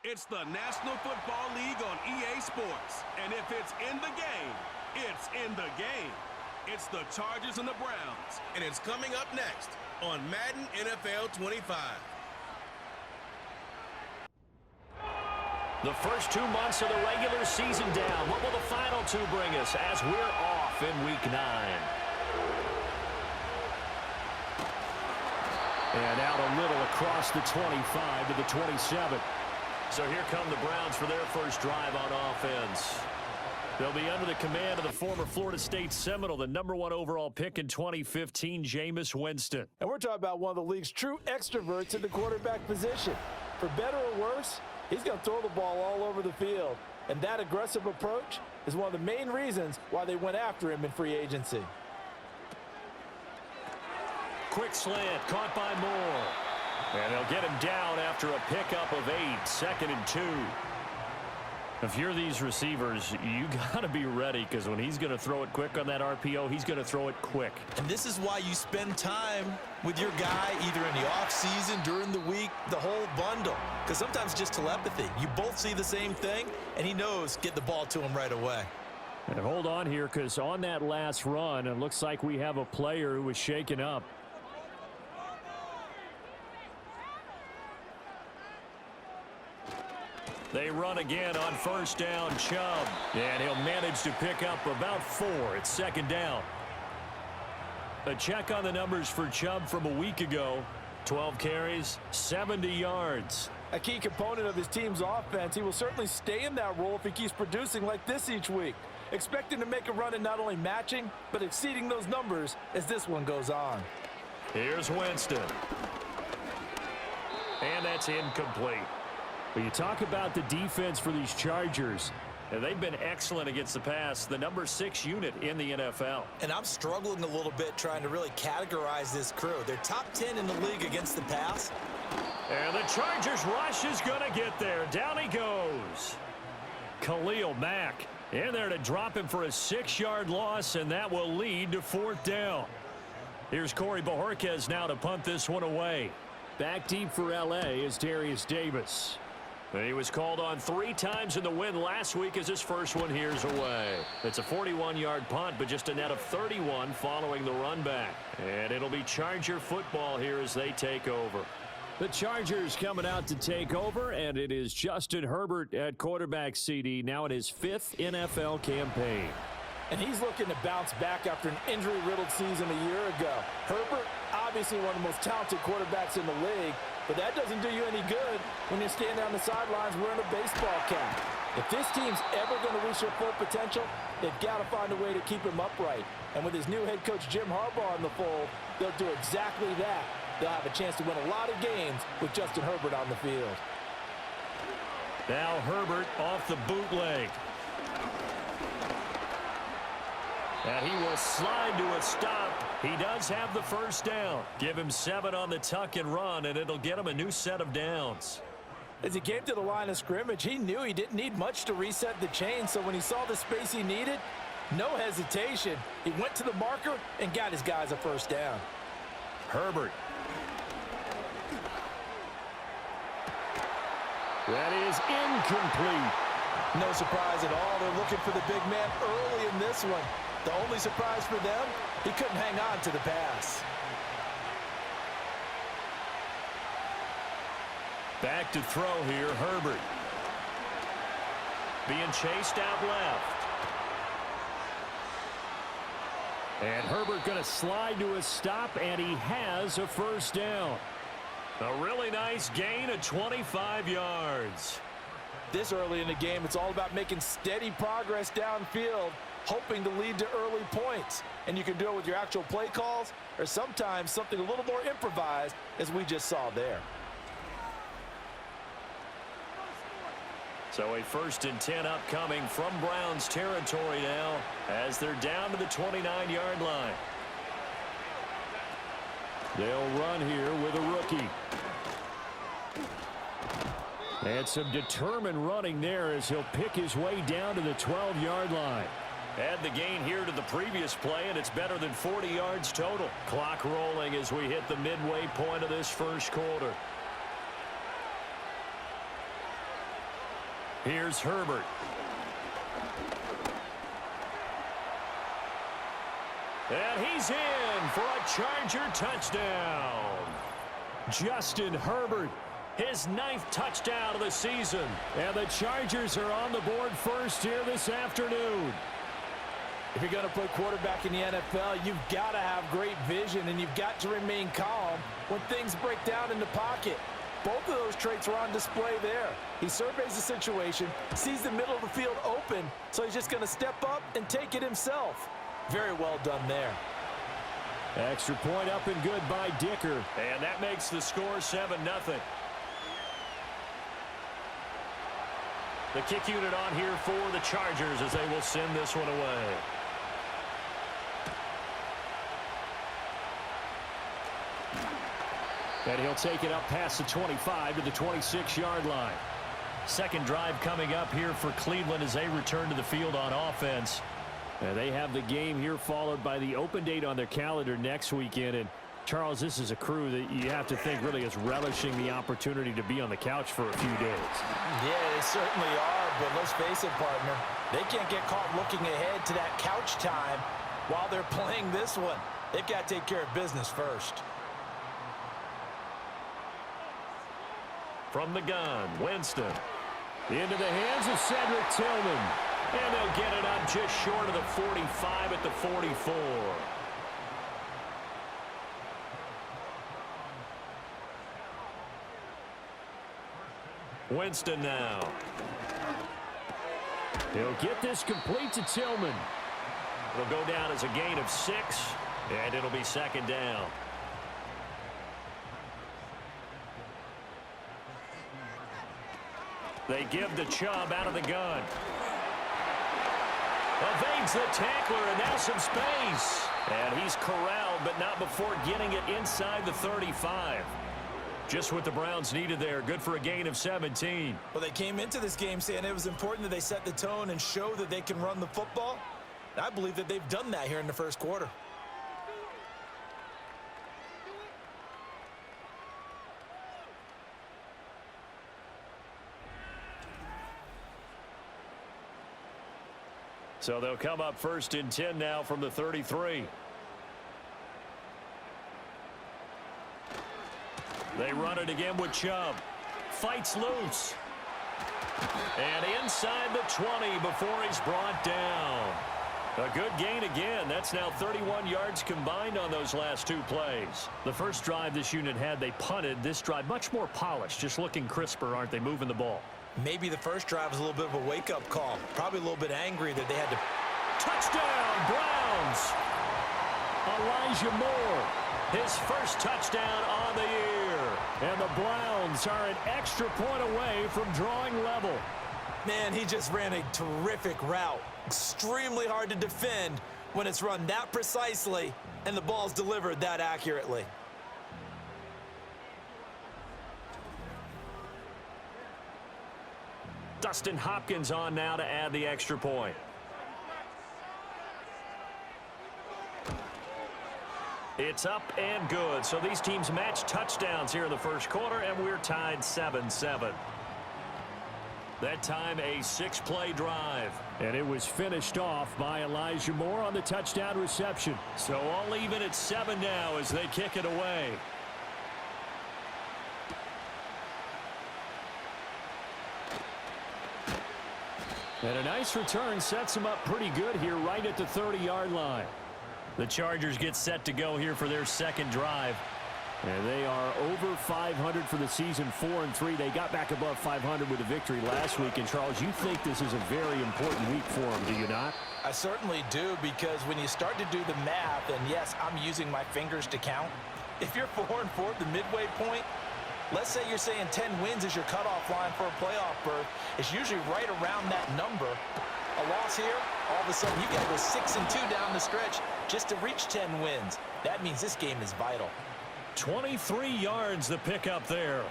It's the National Football League on EA Sports. And if it's in the game, it's in the game. It's the Chargers and the Browns. And it's coming up next on Madden NFL 25. The first 2 months of the regular season down. What will the final 2 bring us as we're off in Week 9? And out a little across the 25 to the 27. So here come the Browns for their first drive on offense. They'll be under the command of the former Florida State Seminole, the #1 overall pick in 2015, Jameis Winston. And we're talking about one of the league's true extroverts in the quarterback position. For better or worse, he's going to throw the ball all over the field. And that aggressive approach is one of the main reasons why they went after him in free agency. Quick slant, caught by Moore. And they'll get him down after a pickup of 8, 2nd and 2. If you're these receivers, you got to be ready, because when he's going to throw it quick on that RPO, he's going to throw it quick. And this is why you spend time with your guy either in the offseason, during the week, the whole bundle. Because sometimes just telepathy. You both see the same thing, and he knows get the ball to him right away. And hold on here, because on that last run, it looks like we have a player who was shaken up. They run again on first down, Chubb. And he'll manage to pick up about 4. It's 2nd down. A check on the numbers for Chubb from a week ago. 12 carries, 70 yards. A key component of his team's offense. He will certainly stay in that role if he keeps producing like this each week. Expect him to make a run and not only matching, but exceeding those numbers as this one goes on. Here's Winston. And that's incomplete. But you talk about the defense for these Chargers, and they've been excellent against the pass, the #6 unit in the NFL. And I'm struggling a little bit trying to really categorize this crew. They're top 10 in the league against the pass. And the Chargers rush is going to get there. Down he goes. Khalil Mack in there to drop him for a 6-yard loss, and that will lead to 4th down. Here's Corey Bojorquez now to punt this one away. Back deep for L.A. is Darius Davis. He was called on 3 times in the win last week as his first one here's away. It's a 41-yard punt, but just a net of 31 following the run back. And it'll be Charger football here as they take over. The Chargers coming out to take over, and it is Justin Herbert at quarterback, CD, now in his 5th NFL campaign. And he's looking to bounce back after an injury-riddled season a year ago. Herbert, obviously one of the most talented quarterbacks in the league, but that doesn't do you any good when you're standing on the sidelines wearing a baseball cap. If this team's ever going to reach their full potential, they've got to find a way to keep him upright. And with his new head coach, Jim Harbaugh, in the fold, they'll do exactly that. They'll have a chance to win a lot of games with Justin Herbert on the field. Now Herbert off the bootleg. And he will slide to a stop. He does have the first down. Give him 7 on the tuck and run, and it'll get him a new set of downs. As he came to the line of scrimmage, he knew he didn't need much to reset the chain, so when he saw the space he needed, no hesitation. He went to the marker and got his guys a first down. Herbert. That is incomplete. No surprise at all. They're looking for the big man early in this one. The only surprise for them, he couldn't hang on to the pass. Back to throw here, Herbert. Being chased out left. And Herbert going to slide to a stop, and he has a first down. A really nice gain of 25 yards. This early in the game, it's all about making steady progress downfield, hoping to lead to early points. And you can do it with your actual play calls or sometimes something a little more improvised, as we just saw there. So a 1st and 10 upcoming from Browns territory now as they're down to the 29-yard line. They'll run here with a rookie. And some determined running there as he'll pick his way down to the 12-yard line. Add the gain here to the previous play, and it's better than 40 yards total. Clock rolling as we hit the midway point of this first quarter. Here's Herbert. And he's in for a Charger touchdown. Justin Herbert, his 9th touchdown of the season. And the Chargers are on the board first here this afternoon. If you're going to play quarterback in the NFL, you've got to have great vision, and you've got to remain calm when things break down in the pocket. Both of those traits are on display there. He surveys the situation, sees the middle of the field open, so he's just going to step up and take it himself. Very well done there. Extra point up and good by Dicker. And that makes the score 7-0. The kick unit on here for the Chargers as they will send this one away. And he'll take it up past the 25 to the 26-yard line. Second drive coming up here for Cleveland as they return to the field on offense. And they have the game here followed by the open date on their calendar next weekend. And Charles, this is a crew that you have to think really is relishing the opportunity to be on the couch for a few days. Yeah, they certainly are, but let's face it, partner. They can't get caught looking ahead to that couch time while they're playing this one. They've got to take care of business first. From the gun, Winston. Into the hands of Cedric Tillman. And they'll get it up just short of the 45 at the 44. Winston now. He'll get this complete to Tillman. It'll go down as a gain of 6, and it'll be second down. They give the Chubb out of the gun. Evades the tackler, and now some space. And he's corralled, but not before getting it inside the 35. Just what the Browns needed there. Good for a gain of 17. Well, they came into this game saying it was important that they set the tone and show that they can run the football. And I believe that they've done that here in the first quarter. So they'll come up first and 10 now from the 33. They run it again with Chubb. Fights loose. And inside the 20 before he's brought down. A good gain again. That's now 31 yards combined on those last 2 plays. The first drive this unit had, they punted. This drive much more polished, just looking crisper, aren't they, moving the ball? Maybe the first drive was a little bit of a wake-up call. Probably a little bit angry that they had to... Touchdown, Browns! Elijah Moore, his first touchdown on the year. And the Browns are an extra point away from drawing level. Man, he just ran a terrific route. Extremely hard to defend when it's run that precisely and the ball's delivered that accurately. Dustin Hopkins on now to add the extra point. It's up and good. So these teams match touchdowns here in the first quarter, and we're tied 7-7. That time a 6-play drive. And it was finished off by Elijah Moore on the touchdown reception. So all even at 7 now as they kick it away. And a nice return sets him up pretty good here right at the 30-yard line. The Chargers get set to go here for their second drive. And they are over 500 for the season, 4-3. They got back above 500 with a victory last week. And, Charles, you think this is a very important week for them, do you not? I certainly do, because when you start to do the math, and yes, I'm using my fingers to count. If you're 4-4 at the midway point, let's say you're saying 10 wins is your cutoff line for a playoff berth. It's usually right around that number. A loss here, all of a sudden you got to go 6-2 down the stretch just to reach 10 wins. That means this game is vital. 23 yards the pickup there.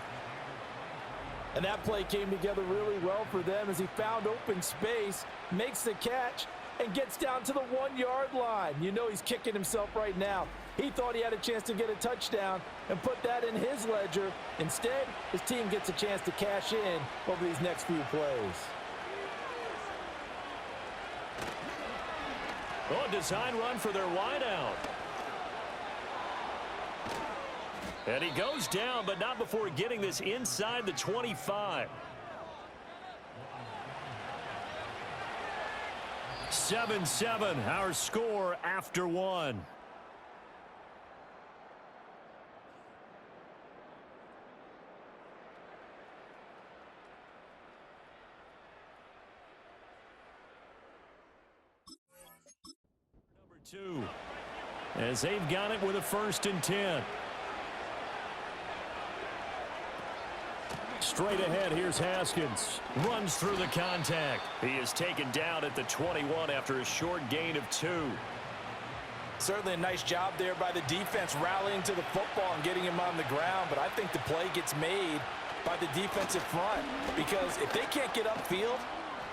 And that play came together really well for them as he found open space, makes the catch, and gets down to the 1-yard line. You know he's kicking himself right now. He thought he had a chance to get a touchdown and put that in his ledger. Instead, his team gets a chance to cash in over these next few plays. Oh, design run for their wideout. And he goes down, but not before getting this inside the 25. 7-7, our score after one. Number 2, as they've got it with a 1st and 10. Straight ahead, here's Haskins. Runs through the contact. He is taken down at the 21 after a short gain of 2. Certainly a nice job there by the defense rallying to the football and getting him on the ground, but I think the play gets made by the defensive front because if they can't get upfield,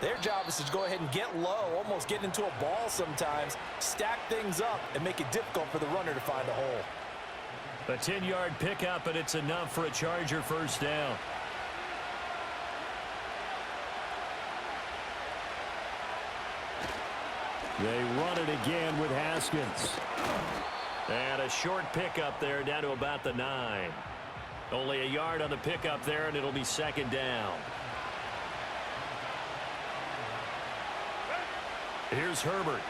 their job is to go ahead and get low, almost get into a ball sometimes, stack things up, and make it difficult for the runner to find a hole. A 10-yard pickup, and it's enough for a Charger 1st down. They run it again with Haskins. And a short pickup there down to about the 9. Only a yard on the pickup there, and it'll be 2nd down. Here's Herbert.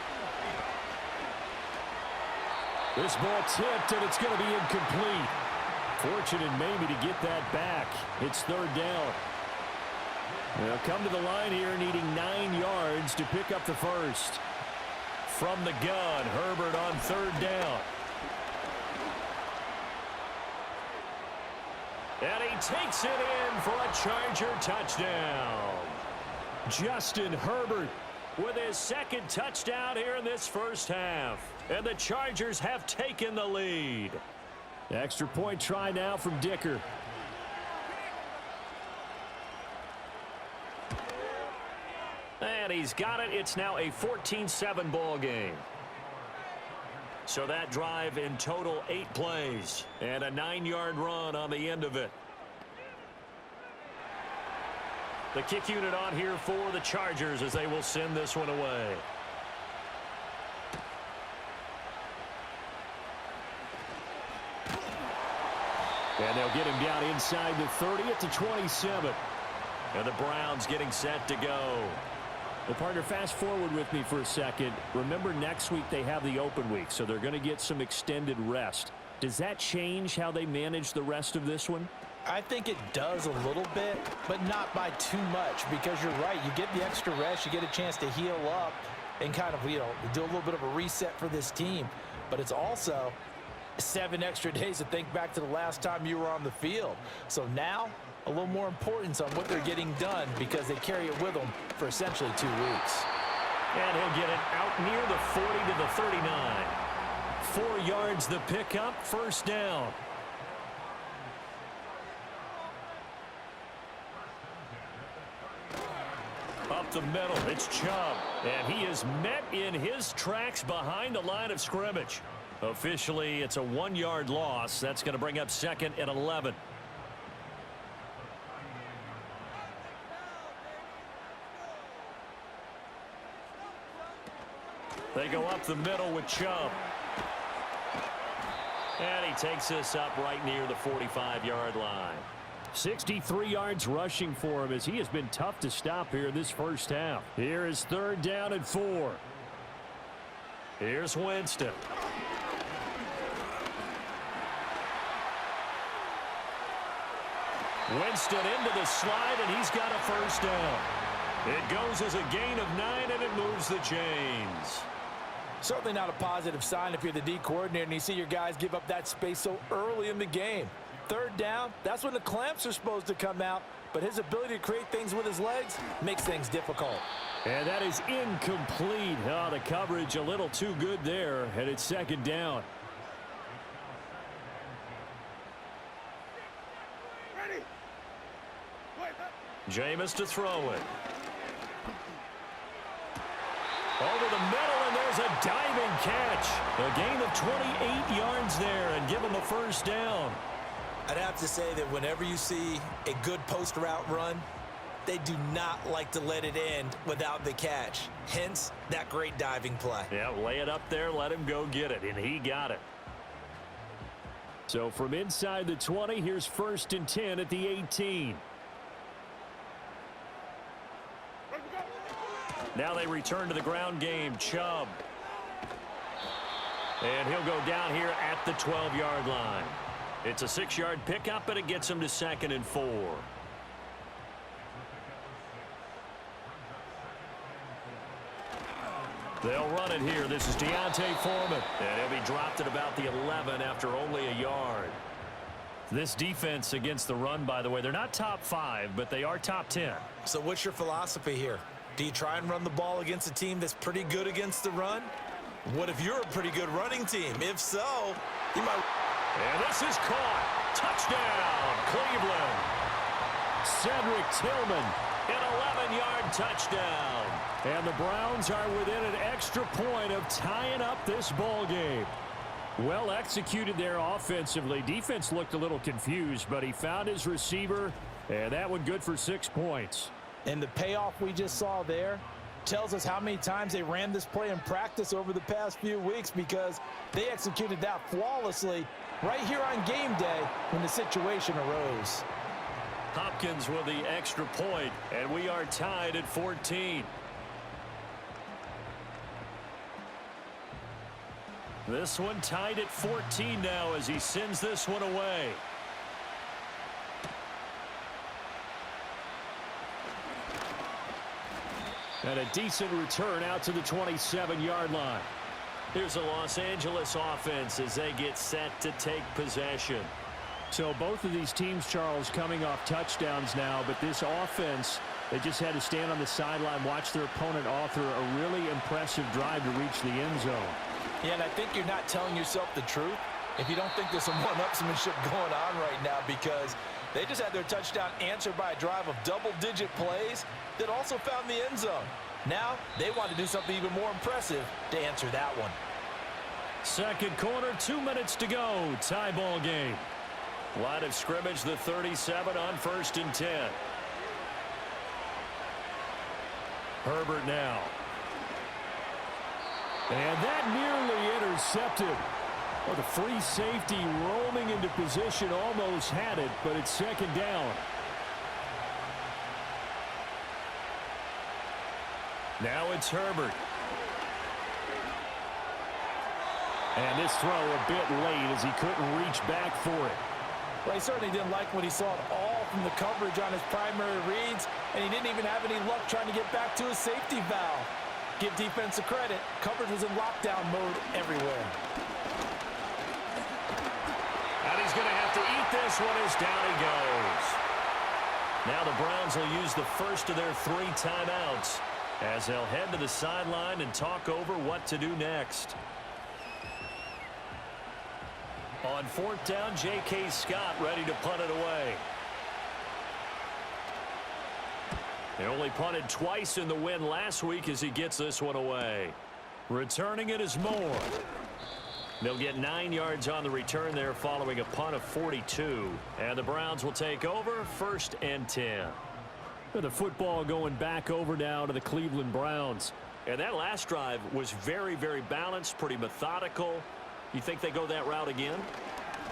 This ball tipped, and it's going to be incomplete. Fortunate maybe to get that back. It's 3rd down. They'll come to the line here needing 9 yards to pick up the 1st. From the gun, Herbert on 3rd down. And he takes it in for a Charger touchdown. Justin Herbert with his 2nd touchdown here in this 1st half. And the Chargers have taken the lead. Extra point try now from Dicker. And he's got it. It's now a 14-7 ball game. So that drive in total 8 plays and a 9-yard run on the end of it. The kick unit on here for the Chargers as they will send this one away. And they'll get him down inside the 30 at the 27. And the Browns getting set to go. Well, partner, fast forward with me for a second. Remember, next week they have the open week, so they're going to get some extended rest. Does that change how they manage the rest of this one? I think it does a little bit, but not by too much, because you're right. You get the extra rest, you get a chance to heal up and kind of, do a little bit of a reset for this team. But it's also 7 extra days to think back to the last time you were on the field. So now, a little more importance on what they're getting done because they carry it with them for essentially 2 weeks. And he'll get it out near the 40 to the 39. 4 yards the pickup, 1st down. Up the middle, it's Chubb. And he is met in his tracks behind the line of scrimmage. Officially, it's a 1-yard loss. That's going to bring up 2nd and 11. They go up the middle with Chubb. And he takes this up right near the 45-yard line. 63 yards rushing for him as he has been tough to stop here this 1st half. Here is 3rd down and 4. Here's Winston. Winston into the slide, and he's got a 1st down. It goes as a gain of 9, and it moves the chains. Certainly not a positive sign if you're the D coordinator and you see your guys give up that space so early in the game. 3rd down, that's when the clamps are supposed to come out, but his ability to create things with his legs makes things difficult. And that is incomplete. Oh, the coverage a little too good there, and it's 2nd down. Jameis to throw it. Over the middle, and there's a diving catch. A gain of 28 yards there, and give him a 1st down. I'd have to say that whenever you see a good post route run, they do not like to let it end without the catch. Hence, that great diving play. Yeah, lay it up there, let him go get it, and he got it. So from inside the 20, here's 1st and 10 at the 18. Now they return to the ground game. Chubb. And he'll go down here at the 12-yard line. It's a 6-yard pickup, but it gets him to 2nd and 4. They'll run it here. This is Deontay Foreman. And he'll be dropped at about the 11 after only a yard. This defense against the run, by the way, they're not top 5, but they are top 10. So what's your philosophy here? Do you try and run the ball against a team that's pretty good against the run? What if you're a pretty good running team? If so, you might... And this is caught. Touchdown, Cleveland. Cedric Tillman, an 11-yard touchdown. And the Browns are within an extra point of tying up this ball game. Well executed there offensively. Defense looked a little confused, but he found his receiver, and that one good for 6 points. And the payoff we just saw there tells us how many times they ran this play in practice over the past few weeks, because they executed that flawlessly right here on game day when the situation arose. Hopkins with the extra point, and we are tied at 14. This one tied at 14 now as he sends this one away. And a decent return out to the 27-yard line. Here's the Los Angeles offense as they get set to take possession. So both of these teams, Charles, coming off touchdowns now, but this offense, they just had to stand on the sideline, watch their opponent author a really impressive drive to reach the end zone. Yeah, and I think you're not telling yourself the truth if you don't think there's some one-upsmanship going on right now, because they just had their touchdown answered by a drive of double-digit plays that also found the end zone. Now they want to do something even more impressive to answer that one. Second quarter, 2 minutes to go. Tie ball game. Line of scrimmage, the 37 on 1st and 10. Herbert now. And that nearly intercepted. Well, the free safety roaming into position almost had it, but it's 2nd down. Now it's Herbert. And this throw a bit late as he couldn't reach back for it. Well, he certainly didn't like what he saw at all from the coverage on his primary reads, and he didn't even have any luck trying to get back to his safety valve. Give defense a credit. Coverage was in lockdown mode everywhere. And he's going to have to eat this one as down he goes. Now the Browns will use the first of their 3 timeouts as they'll head to the sideline and talk over what to do next. On 4th down, J.K. Scott ready to punt it away. They only punted twice in the win last week as he gets this one away. Returning it is Moore. They'll get 9 yards on the return there following a punt of 42. And the Browns will take over 1st and 10. The football going back over now to the Cleveland Browns. And that last drive was very, very balanced, pretty methodical. You think they go that route again?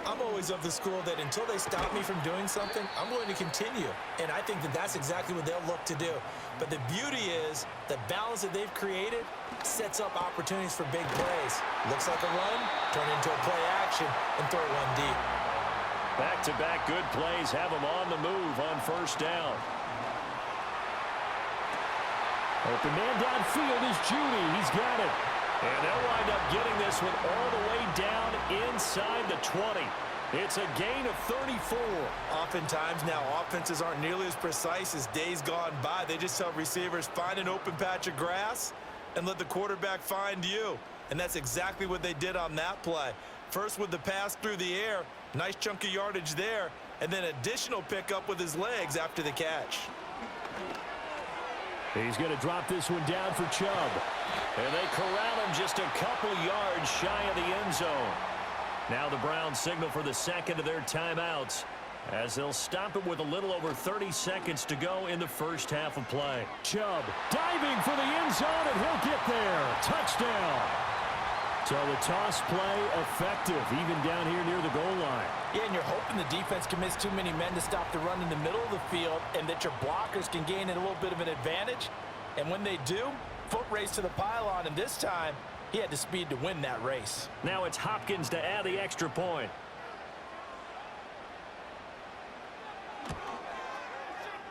I'm always of the school that until they stop me from doing something, I'm going to continue. And I think that that's exactly what they'll look to do. But the beauty is the balance that they've created sets up opportunities for big plays. Looks like a run, turn into a play action, and throw one deep. Back-to-back good plays have them on the move on 1st down. Open man downfield is Judy. He's got it. And they'll wind up getting this one all the way down inside the 20. It's a gain of 34. Oftentimes now offenses aren't nearly as precise as days gone by. They just tell receivers, find an open patch of grass and let the quarterback find you. And that's exactly what they did on that play. First with the pass through the air, nice chunk of yardage there, and then additional pickup with his legs after the catch. He's going to drop this one down for Chubb. And they corral him just a couple yards shy of the end zone. Now the Browns signal for the 2nd of their timeouts as they'll stop it with a little over 30 seconds to go in the first half of play. Chubb diving for the end zone, and he'll get there. Touchdown. So the toss play effective, even down here near the goal line. Yeah, and you're hoping the defense commits too many men to stop the run in the middle of the field and that your blockers can gain a little bit of an advantage. And when they do, foot race to the pylon, and this time he had the speed to win that race. Now it's Hopkins to add the extra point.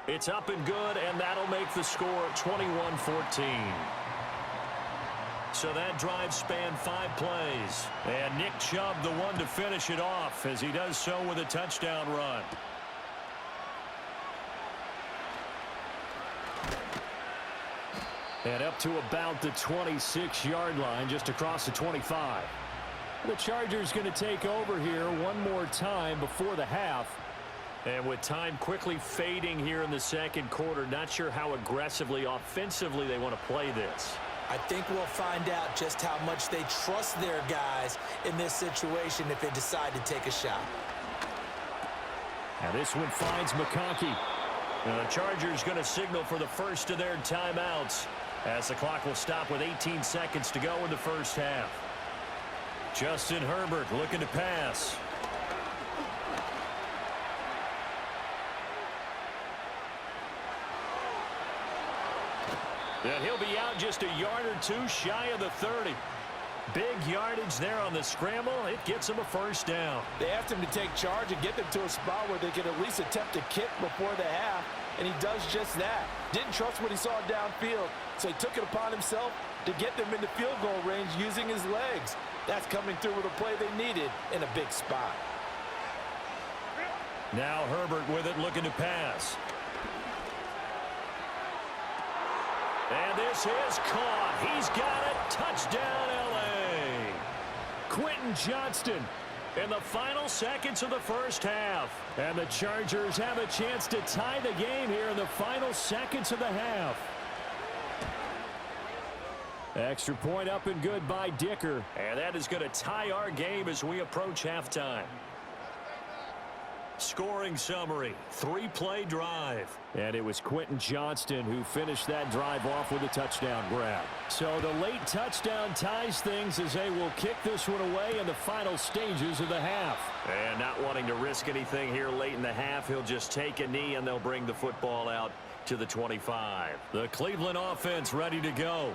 It's up and good, and that'll make the score 21-14. So that drive spanned 5 plays. And Nick Chubb the one to finish it off as he does so with a touchdown run. And up to about the 26-yard line, just across the 25. The Chargers going to take over here one more time before the half. And with time quickly fading here in the second quarter, not sure how aggressively, offensively they want to play this. I think we'll find out just how much they trust their guys in this situation if they decide to take a shot. Now this one finds McConkey. Now the Chargers going to signal for the first of their timeouts as the clock will stop with 18 seconds to go in the first half. Justin Herbert looking to pass. And he'll be out just a yard or two shy of the 30. Big yardage there on the scramble. It gets him a first down. They asked him to take charge and get them to a spot where they could at least attempt a kick before the half, and he does just that. Didn't trust what he saw downfield, so he took it upon himself to get them into field goal range using his legs. That's coming through with a play they needed in a big spot. Now Herbert with it, looking to pass. And this is caught. He's got it. Touchdown, L.A. Quentin Johnston in the final seconds of the first half. And the Chargers have a chance to tie the game here in the final seconds of the half. Extra point up and good by Dicker. And that is going to tie our game as we approach halftime. Scoring summary, 3-play drive. And it was Quentin Johnston who finished that drive off with a touchdown grab. So the late touchdown ties things as they will kick this one away in the final stages of the half. And not wanting to risk anything here late in the half, he'll just take a knee and they'll bring the football out to the 25. The Cleveland offense ready to go.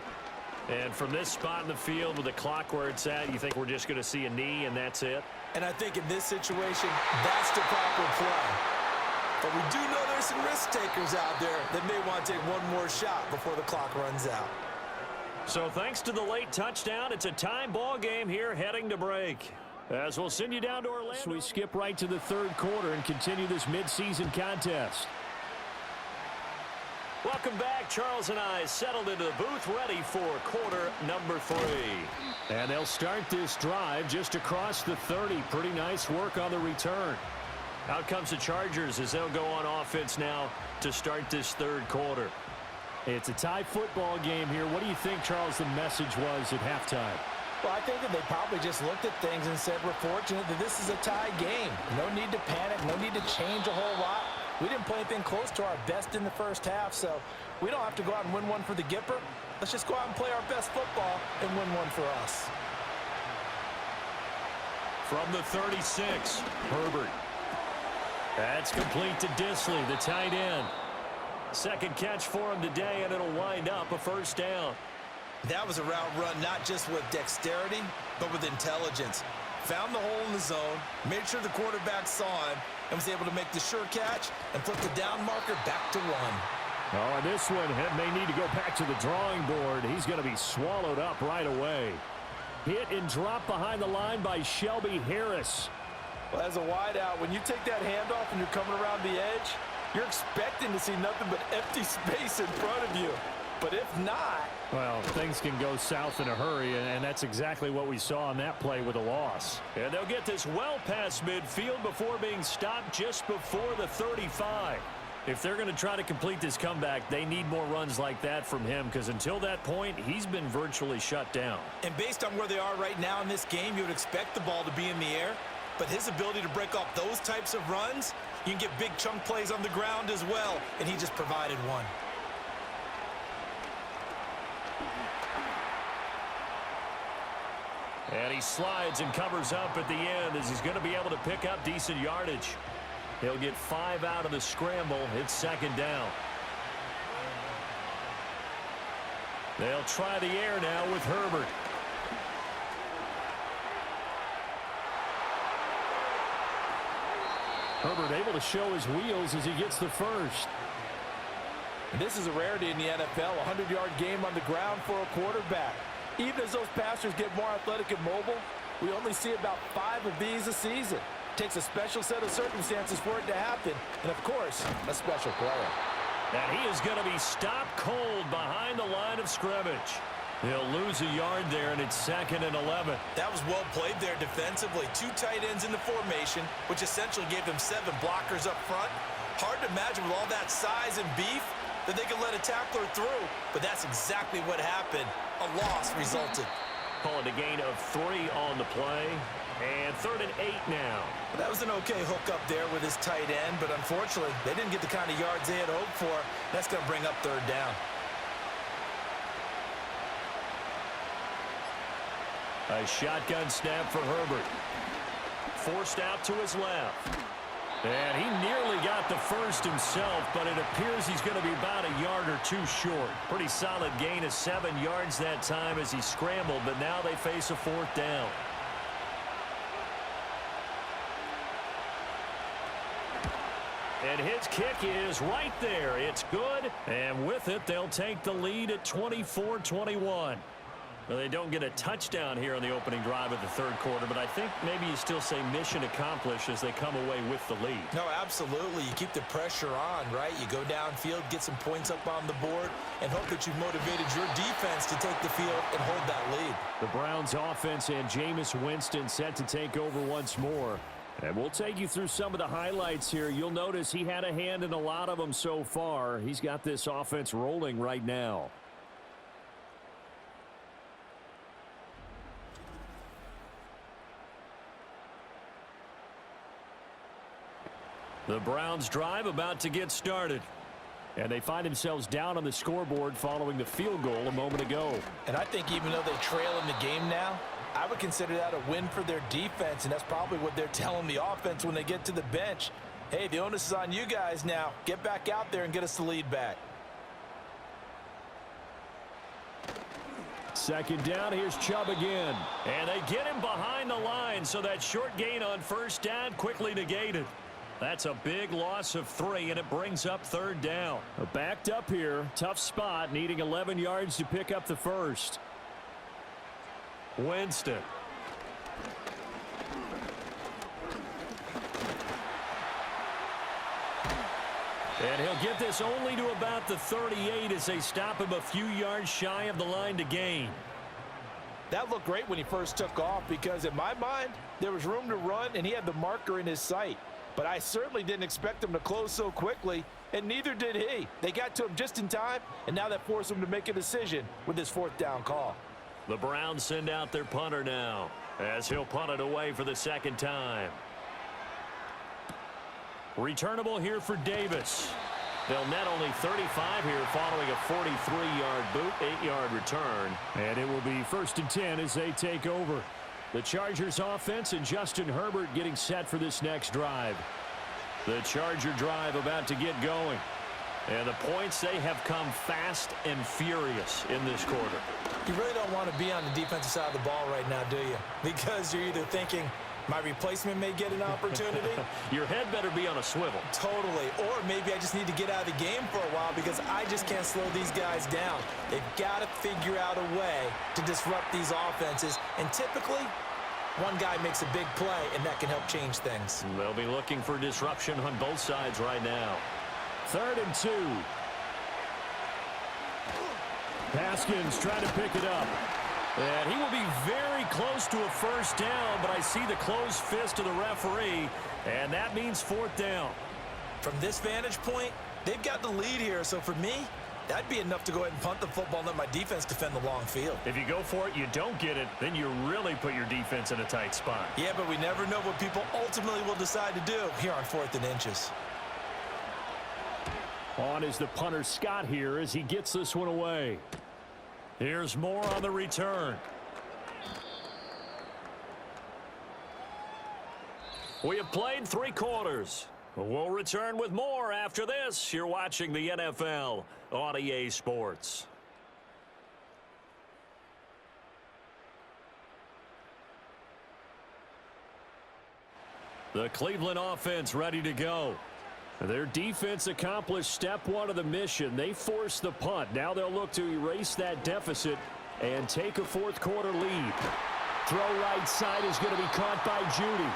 And from this spot in the field with the clock where it's at, you think we're just going to see a knee and that's it? And I think in this situation, that's the proper play. But we do know there's some risk takers out there that may want to take one more shot before the clock runs out. So thanks to the late touchdown, it's a time ball game here heading to break. As we'll send you down to Orlando. So we skip right to the third quarter and continue this midseason contest. Welcome back. Charles and I settled into the booth ready for quarter number 3. And they'll start this drive just across the 30. Pretty nice work on the return. Out comes the Chargers as they'll go on offense now to start this third quarter. It's a tie football game here. What do you think, Charles, the message was at halftime? Well, I think that they probably just looked at things and said, we're fortunate that this is a tie game. No need to panic. No need to change a whole lot. We didn't play anything close to our best in the first half, so we don't have to go out and win one for the Gipper. Let's just go out and play our best football and win one for us. From the 36, Herbert. That's complete to Disley, the tight end. Second catch for him today, and it'll wind up a first down. That was a route run not just with dexterity, but with intelligence. Found the hole in the zone, made sure the quarterback saw him, and was able to make the sure catch and flip the down marker back to 1. Oh, and this one may need to go back to the drawing board. He's going to be swallowed up right away. Hit and drop behind the line by Shelby Harris. Well, as a wideout, when you take that handoff and you're coming around the edge, you're expecting to see nothing but empty space in front of you. But if not... Well, things can go south in a hurry, and that's exactly what we saw on that play with a loss. And they'll get this well past midfield before being stopped just before the 35. If they're going to try to complete this comeback, they need more runs like that from him, because until that point, he's been virtually shut down. And based on where they are right now in this game, you would expect the ball to be in the air. but his ability to break off those types of runs, you can get big chunk plays on the ground as well, and he just provided one. And he slides and covers up at the end as he's going to be able to pick up decent yardage. He'll get 5 out of the scramble. It's second down. They'll try the air now with Herbert. Herbert able to show his wheels as he gets the first. And this is a rarity in the NFL, a 100-yard game on the ground for a quarterback. Even as those passers get more athletic and mobile, we only see about 5 of these a season. It takes a special set of circumstances for it to happen, and of course, a special player. And he is going to be stopped cold behind the line of scrimmage. He'll lose a yard there, and it's 2nd and 11. That was well played there defensively. 2 tight ends in the formation, which essentially gave them 7 blockers up front. Hard to imagine with all that size and beef that they could let a tackler through, but that's exactly what happened. A loss resulted. Call it a gain of 3 on the play, and 3rd and 8 now. Well, that was an okay hook up there with his tight end, but unfortunately, they didn't get the kind of yards they had hoped for. That's going to bring up 3rd down. A shotgun snap for Herbert. Forced out to his left. And he nearly got the first himself, but it appears he's going to be about a yard or 2 short. Pretty solid gain of 7 yards that time as he scrambled, but now they face a 4th down. And his kick is right there. It's good, and with it, they'll take the lead at 24-21. Well, they don't get a touchdown here on the opening drive of the 3rd quarter, but I think maybe you still say mission accomplished as they come away with the lead. No, absolutely. You keep the pressure on, right? You go downfield, get some points up on the board, and hope that you've motivated your defense to take the field and hold that lead. The Browns offense and Jameis Winston set to take over once more. And we'll take you through some of the highlights here. You'll notice he had a hand in a lot of them so far. He's got this offense rolling right now. The Browns drive about to get started. And they find themselves down on the scoreboard following the field goal a moment ago. And I think even though they trail in the game now, I would consider that a win for their defense, and that's probably what they're telling the offense when they get to the bench. Hey, the onus is on you guys now. Get back out there and get us the lead back. 2nd down, here's Chubb again. And they get him behind the line, so that short gain on 1st down quickly negated. That's a big loss of 3, and it brings up 3rd down. Backed up here, tough spot, needing 11 yards to pick up the first. Winston. And he'll get this only to about the 38 as they stop him a few yards shy of the line to gain. That looked great when he first took off because, in my mind, there was room to run, and he had the marker in his sight. But I certainly didn't expect him to close so quickly, and neither did he. They got to him just in time, and now that forced him to make a decision with this 4th down call. The Browns send out their punter now as he'll punt it away for the 2nd time. Returnable here for Davis. They'll net only 35 here following a 43-yard boot, 8-yard return. And it will be 1st and 10 as they take over. The Chargers offense and Justin Herbert getting set for this next drive. The Charger drive about to get going. And the points, they have come fast and furious in this quarter. You really don't want to be on the defensive side of the ball right now, do you? Because you're either thinking, my replacement may get an opportunity. Your head better be on a swivel. Totally. Or maybe I just need to get out of the game for a while because I just can't slow these guys down. They've got to figure out a way to disrupt these offenses. And typically, one guy makes a big play, and that can help change things. They'll be looking for disruption on both sides right now. 3rd and 2. Haskins trying to pick it up. And he will be very close to a 1st down, but I see the closed fist of the referee, and that means 4th down. From this vantage point, they've got the lead here, so for me, That'd be enough to go ahead and punt the football and let my defense defend the long field. If you go for it, you don't get it, then you really put your defense in a tight spot. Yeah, but we never know what people ultimately will decide to do here on 4th and inches. On is the punter Scott here as he gets this one away. Here's more on the return. We have played 3 quarters. We'll return with more after this. You're watching the NFL on EA Sports. The Cleveland offense ready to go. Their defense accomplished step 1 of the mission. They forced the punt. Now they'll look to erase that deficit and take a 4th quarter lead. Throw right side is going to be caught by Judy.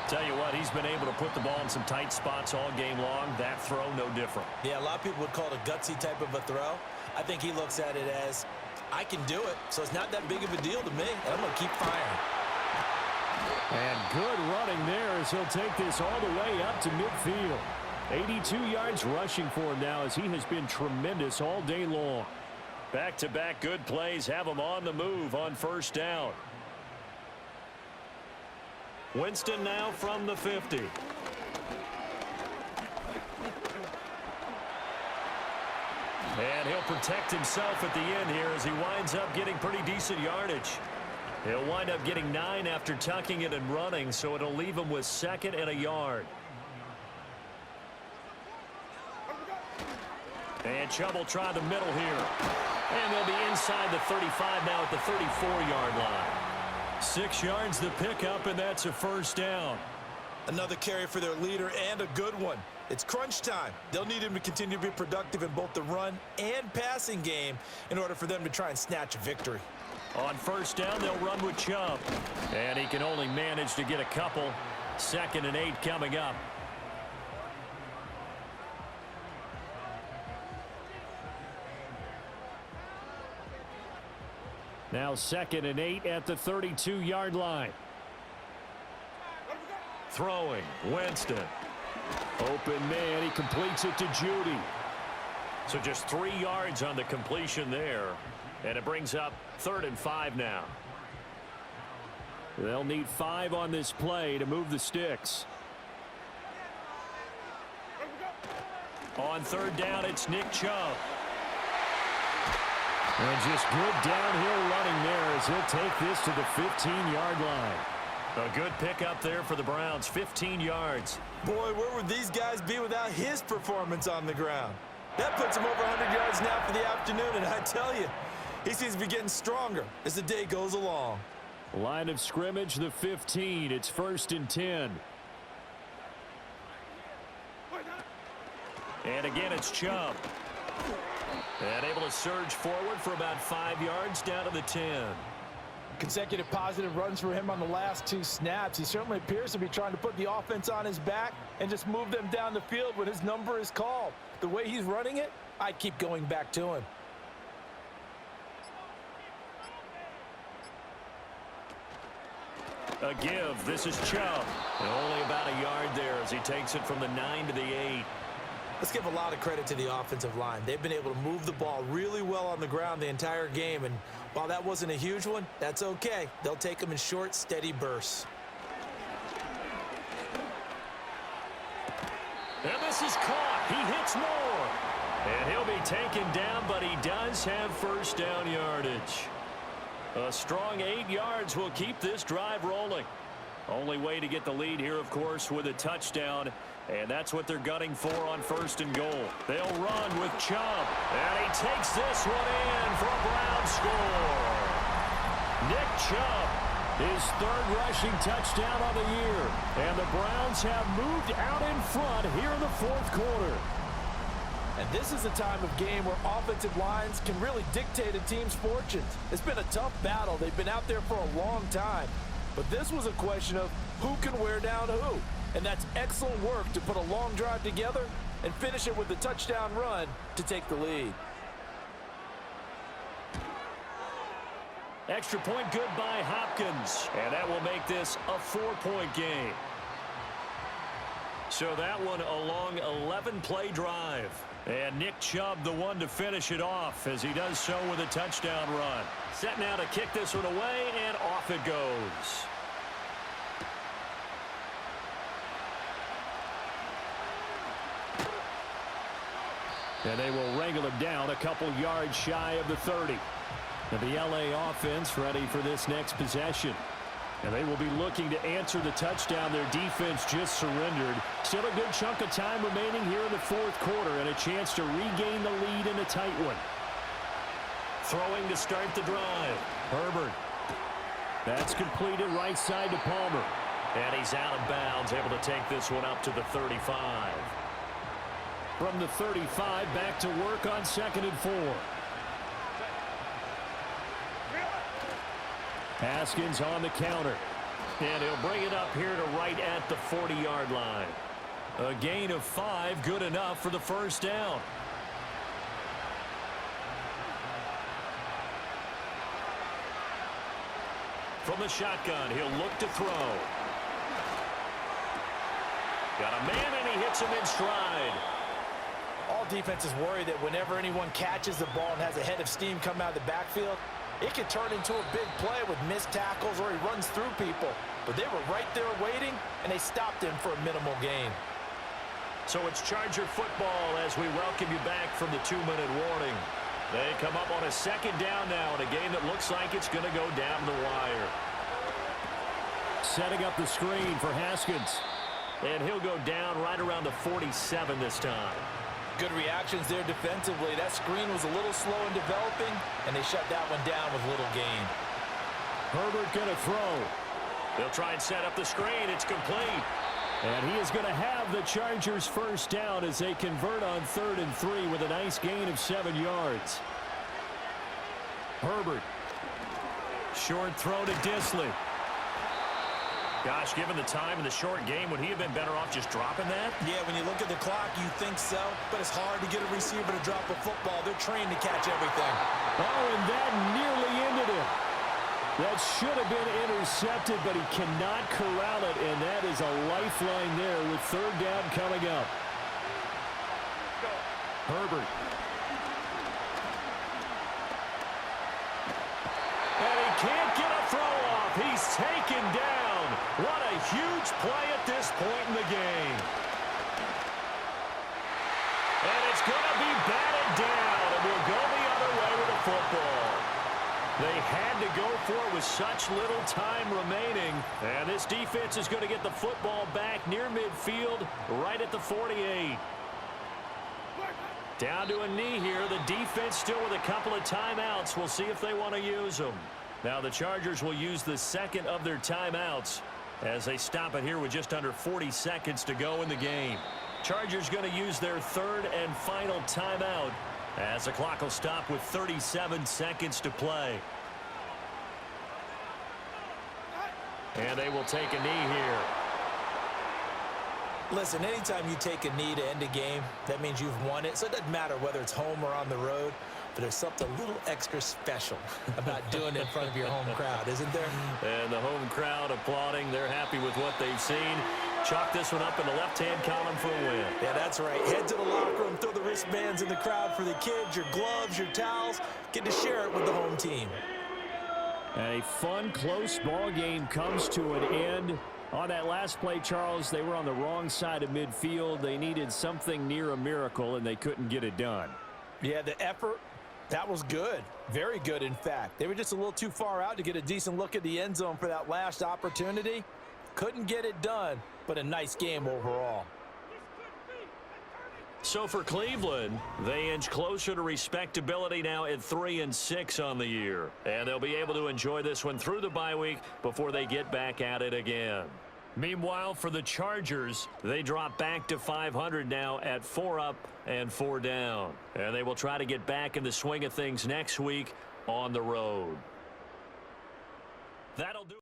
Tell you what, he's been able to put the ball in some tight spots all game long. That throw, no different. Yeah, a lot of people would call it a gutsy type of a throw. I think he looks at it as, I can do it, so it's not that big of a deal to me, and I'm going to keep firing. And good running there as he'll take this all the way up to midfield. 82 yards rushing for him now as he has been tremendous all day long. Back-to-back good plays have him on the move on 1st down. Winston now from the 50. And he'll protect himself at the end here as he winds up getting pretty decent yardage. He'll wind up getting 9 after tucking it and running, so it'll leave him with 2nd and a yard. And Chubb will try the middle here. And they'll be inside the 35 now at the 34-yard line. 6 yards the pickup, and that's a 1st down. Another carry for their leader and a good one. It's crunch time. They'll need him to continue to be productive in both the run and passing game in order for them to try and snatch a victory. On 1st down, they'll run with Chubb. And he can only manage to get a couple. 2nd and 8 coming up. Now 2nd and 8 at the 32-yard line. Throwing, Winston. Open man, he completes it to Judy. So just 3 yards on the completion there. And it brings up 3rd and 5 now. They'll need 5 on this play to move the sticks. On 3rd down, it's Nick Chubb. And just good downhill running there as he'll take this to the 15-yard line. A good pickup there for the Browns, 15 yards. Boy, where would these guys be without his performance on the ground? That puts him over 100 yards now for the afternoon, and I tell you, he seems to be getting stronger as the day goes along. Line of scrimmage, the 15. It's 1st and 10. And again, it's Chubb. And able to surge forward for about 5 yards down to the 10. Consecutive positive runs for him on the last 2 snaps. He certainly appears to be trying to put the offense on his back and just move them down the field when his number is called. The way he's running it, I keep going back to him. A give. This is Chubb. And only about a yard there as he takes it from the 9 to the 8. Let's give a lot of credit to the offensive line. They've been able to move the ball really well on the ground the entire game, and while that wasn't a huge one, that's okay. They'll take them in short, steady bursts. And this is caught. He hits more. And he'll be taken down, but he does have 1st down yardage. A strong 8 yards will keep this drive rolling. Only way to get the lead here, of course, with a touchdown. And that's what they're gunning for on 1st and goal. They'll run with Chubb. And he takes this one in for a Brown score. Nick Chubb, his 3rd rushing touchdown of the year. And the Browns have moved out in front here in the 4th quarter. And this is a time of game where offensive lines can really dictate a team's fortunes. It's been a tough battle. They've been out there for a long time. But this was a question of who can wear down who. And that's excellent work to put a long drive together and finish it with a touchdown run to take the lead. Extra point good by Hopkins. And that will make this a 4-point game. So that one a long 11-play drive. And Nick Chubb the one to finish it off as he does so with a touchdown run. Set now to kick this one away, and off it goes. And they will wrangle him down a couple yards shy of the 30. And the LA offense ready for this next possession. And they will be looking to answer the touchdown their defense just surrendered. Still a good chunk of time remaining here in the fourth quarter and a chance to regain the lead in a tight one. Throwing to start the drive. Herbert. That's completed right side to Palmer. And he's out of bounds, able to take this one up to the 35. From the 35, back to work on 2nd and 4. Haskins on the counter. And he'll bring it up here to right at the 40-yard line. A gain of 5, good enough for the first down. From the shotgun, he'll look to throw. Got a man, and he hits him in stride. All defenses worry that whenever anyone catches the ball and has a head of steam come out of the backfield, it could turn into a big play with missed tackles or he runs through people. But they were right there waiting, and they stopped him for a minimal gain. So it's Charger football as we welcome you back from the 2-minute warning. They come up on a 2nd down now in a game that looks like it's going to go down the wire. Setting up the screen for Haskins. And he'll go down right around the 47 this time. Good reactions there defensively. That screen was a little slow in developing, and they shut that one down with little gain. Herbert going to throw. They'll try and set up the screen. It's complete. And he is going to have the Chargers first down as they convert on 3rd and 3 with a nice gain of 7 yards. Herbert. Short throw to Disley. Gosh, given the time in the short game, would he have been better off just dropping that? Yeah, when you look at the clock, you think so, but it's hard to get a receiver to drop a football. They're trained to catch everything. Oh, and that nearly ended it. That should have been intercepted, but he cannot corral it, and that is a lifeline there with 3rd down coming up. Herbert. And he can't get a throw off. He's taken down. What a huge play at this point in the game. And it's going to be batted down, and we'll go the other way with the football. They had to go for it with such little time remaining. And this defense is going to get the football back near midfield, right at the 48. Down to a knee here. The defense still with a couple of timeouts. We'll see if they want to use them. Now the Chargers will use the 2nd of their timeouts as they stop it here with just under 40 seconds to go in the game. Chargers going to use their 3rd and final timeout as the clock will stop with 37 seconds to play. And they will take a knee here. Listen, anytime you take a knee to end a game, that means you've won it. So it doesn't matter whether it's home or on the road, but there's something a little extra special about doing it in front of your home crowd, isn't there? And the home crowd applauding. They're happy with what they've seen. Chalk this one up in the left-hand column for a win. Yeah, that's right. Head to the locker room, throw the wristbands in the crowd for the kids, your gloves, your towels. Get to share it with the home team. And a fun, close ball game comes to an end. On that last play, Charles, they were on the wrong side of midfield. They needed something near a miracle, and they couldn't get it done. Yeah, the effort, that was good. Very good, in fact. They were just a little too far out to get a decent look at the end zone for that last opportunity. Couldn't get it done, but a nice game overall. So for Cleveland, they inch closer to respectability now at 3-6 on the year. And they'll be able to enjoy this one through the bye week before they get back at it again. Meanwhile, for the Chargers, they drop back to 500 now at 4 up and 4 down. And they will try to get back in the swing of things next week on the road. That'll do.